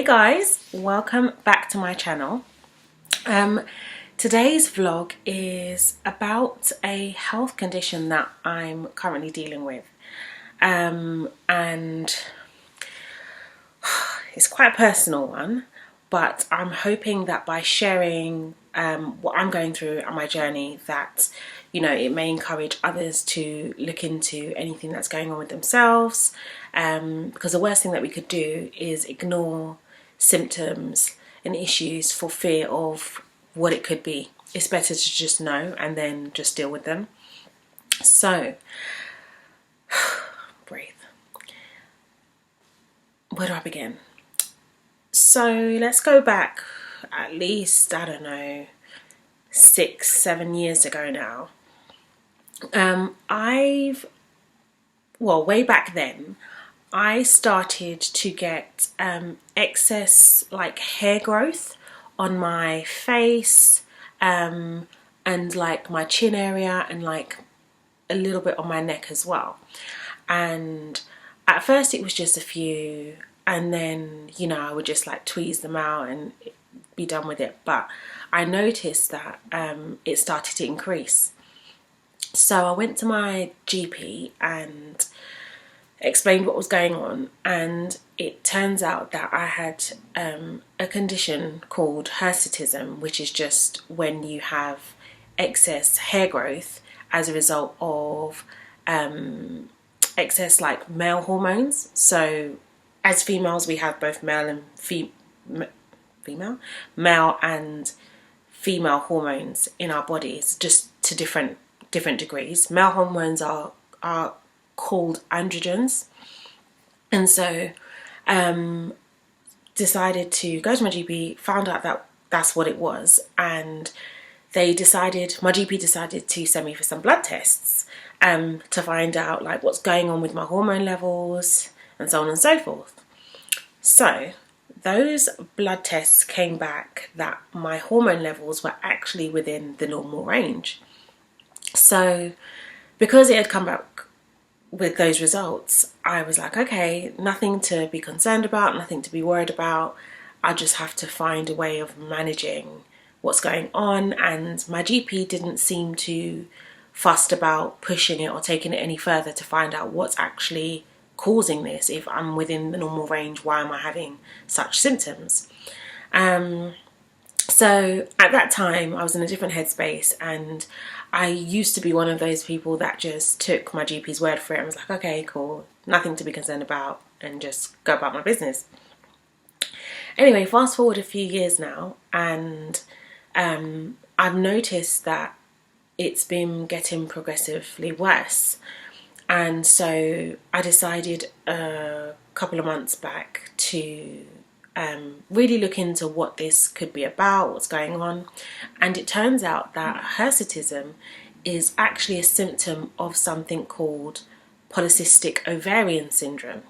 guys, welcome back to my channel. Today's vlog is about a health condition that I'm currently dealing with, and it's quite a personal one, but I'm hoping that by sharing what I'm going through and my journey, that it may encourage others to look into anything that's going on with themselves, because the worst thing that we could do is ignore symptoms and issues for fear of what it could be. It's better to just know and then just deal with them. So breathe. Where do I begin? So let's go back at least, I don't know, 6-7 years ago now. Way back then, I started to get excess like hair growth on my face, and like my chin area, and like a little bit on my neck as well. And at first it was just a few, and then I would just like tweeze them out and be done with it. But I noticed that it started to increase. So I went to my GP and explained what was going on, and it turns out that I had a condition called Hirsutism, which is just when you have excess hair growth as a result of excess like male hormones. So as females, we have both male and female hormones in our bodies, just to different degrees. Male hormones are called androgens, and so decided to go to my GP, found out that that's what it was, and my GP decided to send me for some blood tests to find out like what's going on with my hormone levels and so on and so forth. So those blood tests came back that my hormone levels were actually within the normal range. So because it had come back with those results, I was like, okay, nothing to be concerned about, nothing to be worried about. I just have to find a way of managing what's going on. And my GP didn't seem too fussed about pushing it or taking it any further to find out what's actually causing this. If I'm within the normal range, why am I having such symptoms? So at that time I was in a different headspace, and I used to be one of those people that just took my GP's word for it and was like, okay, cool, nothing to be concerned about, and just go about my business. Anyway, fast forward a few years now, and I've noticed that it's been getting progressively worse. And so I decided a couple of months back to really look into what this could be about, what's going on. And it turns out that Hirsutism is actually a symptom of something called Polycystic Ovarian Syndrome.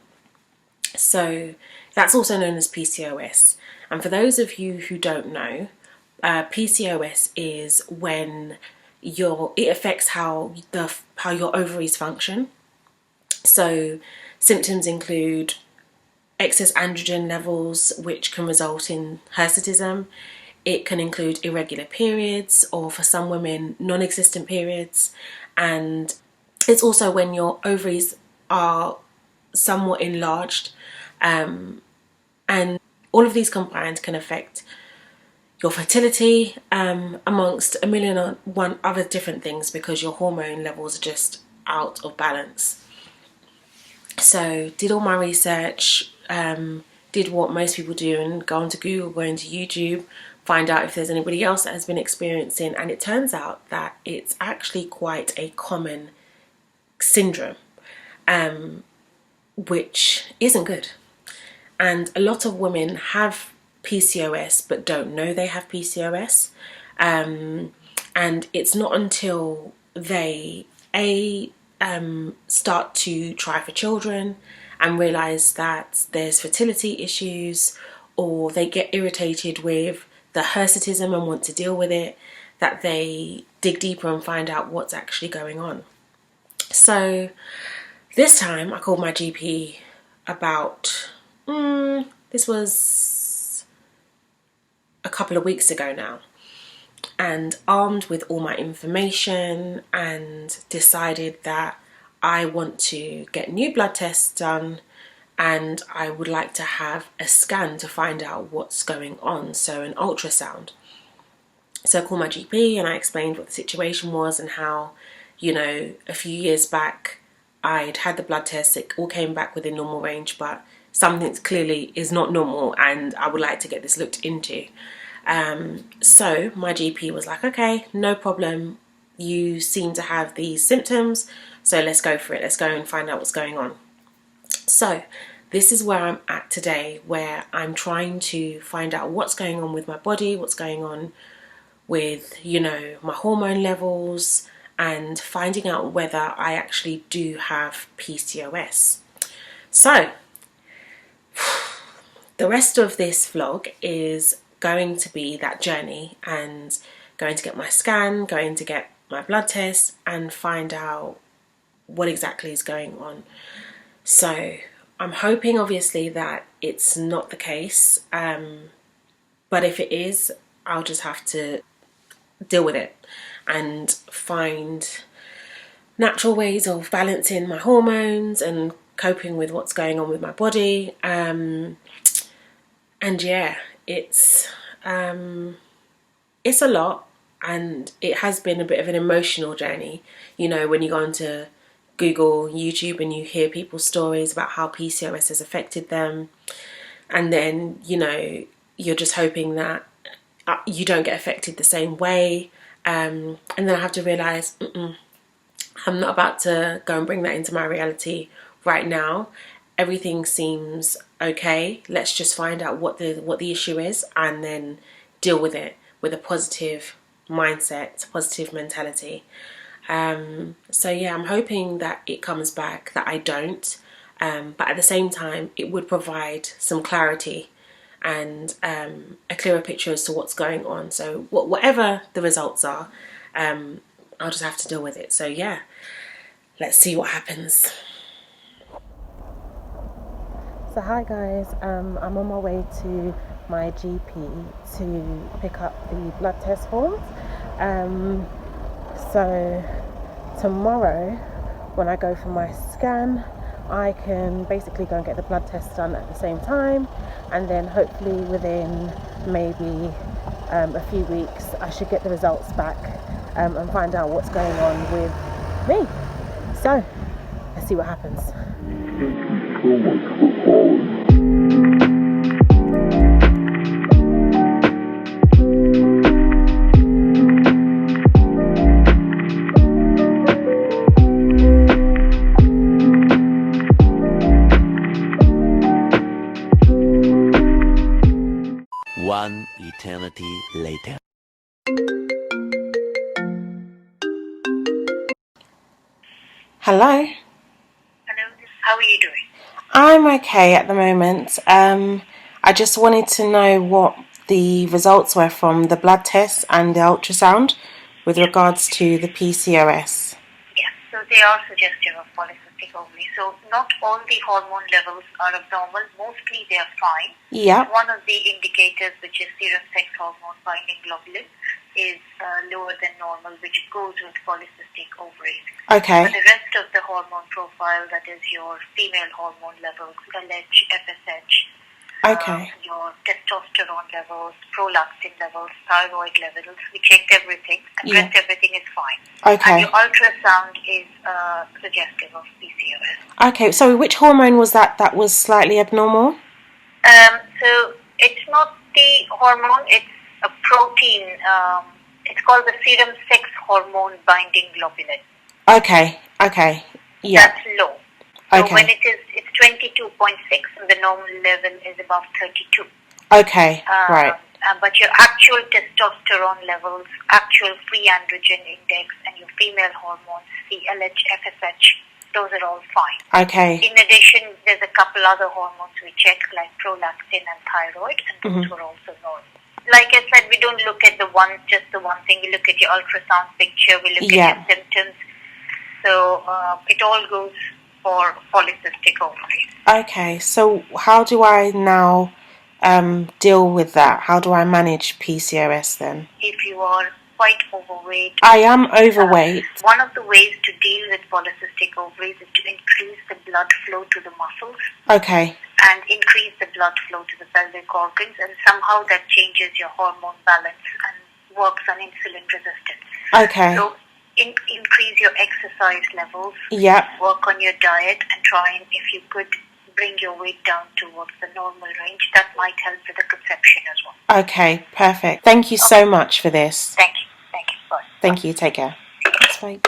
So that's also known as PCOS. And for those of you who don't know, PCOS is when it affects how your ovaries function. So symptoms include excess androgen levels, which can result in Hirsutism. It can include irregular periods, or for some women, non-existent periods. And it's also when your ovaries are somewhat enlarged. And all of these combined can affect your fertility, amongst a million and one other different things, because your hormone levels are just out of balance. So did all my research, did what most people do and go onto Google, go into YouTube, find out if there's anybody else that has been experiencing, and it turns out that it's actually quite a common syndrome, which isn't good. And a lot of women have PCOS but don't know they have PCOS, and it's not until they start to try for children and realize that there's fertility issues, or they get irritated with the Hirsutism and want to deal with it, that they dig deeper and find out what's actually going on. So this time I called my GP about this was a couple of weeks ago now, and armed with all my information, and decided that I want to get new blood tests done, and I would like to have a scan to find out what's going on, so an ultrasound. So I called my GP and I explained what the situation was and how, you know, a few years back I'd had the blood tests, it all came back within normal range, but something clearly is not normal and I would like to get this looked into. So my GP was like, okay, no problem, you seem to have these symptoms, so let's go for it, let's go and find out what's going on. So this is where I'm at today, where I'm trying to find out what's going on with my body, what's going on with, you know, my hormone levels, and finding out whether I actually do have PCOS. So the rest of this vlog is going to be that journey, and going to get my scan, going to get my blood test and find out what exactly is going on. So I'm hoping obviously that it's not the case, but if it is, I'll just have to deal with it and find natural ways of balancing my hormones and coping with what's going on with my body. And yeah, it's a lot, and it has been a bit of an emotional journey. You know, when you go onto Google, YouTube, and you hear people's stories about how PCOS has affected them, and then, you know, you're just hoping that you don't get affected the same way, and then I have to realise I'm not about to go and bring that into my reality right now. Everything seems okay. Let's just find out what the issue is, and then deal with it with a positive mindset, positive mentality. So yeah, I'm hoping that it comes back, that I don't, but at the same time it would provide some clarity and a clearer picture as to what's going on. So whatever the results are, I'll just have to deal with it. So yeah, let's see what happens. So hi guys, I'm on my way to my GP to pick up the blood test forms. So tomorrow when I go for my scan, I can basically go and get the blood test done at the same time, and then hopefully within maybe a few weeks I should get the results back and find out what's going on with me. So let's see what happens. Thank you so much for calling. One eternity later. Hello? Hello, how are you doing? I'm okay at the moment. I just wanted to know what the results were from the blood test and the ultrasound with regards to the PCOS. Yes, so they are suggestive of polycystic ovary. So not all the hormone levels are abnormal. Mostly they are fine. Yeah. One of the indicators, which is serum sex hormone binding globulin, is lower than normal, which goes with polycystic ovaries. Okay. But the rest of the hormone profile, that is your female hormone levels, LH, FSH, Okay. your testosterone levels, prolactin levels, thyroid levels, we checked everything, and Yeah. rest everything is fine. Okay. And your ultrasound is suggestive of PCOS. Okay, so which hormone was that was slightly abnormal? So it's not the hormone, it's a protein. It's called the serum sex hormone binding globulin. Okay, yeah. That's low. So Okay. when it's 22.6, and the normal level is above 32. Okay, right. But your actual testosterone levels, actual free androgen index, and your female hormones, the LH, FSH, those are all fine. Okay, In addition, there's a couple other hormones we check, like prolactin and thyroid, and those were also normal. Like I said, we don't look at just the one thing. We look at your ultrasound picture, we look Yeah. at your symptoms. So it all goes for polycystic ovaries. okay, so how do I now deal with that? How do I manage PCOS then? If you are quite overweight, I am overweight. one of the ways to deal with polycystic ovaries is to increase the blood flow to the muscles Okay. and increase the blood flow to the pelvic organs, and somehow that changes your hormone balance and works on insulin resistance. Okay. So increase your exercise levels, Yep. work on your diet, and try and, if you could, bring your weight down towards the normal range. That might help with the conception as well. Okay, perfect. Thank you so much for this. Thank you. Bye. Thank you. Take care. Bye.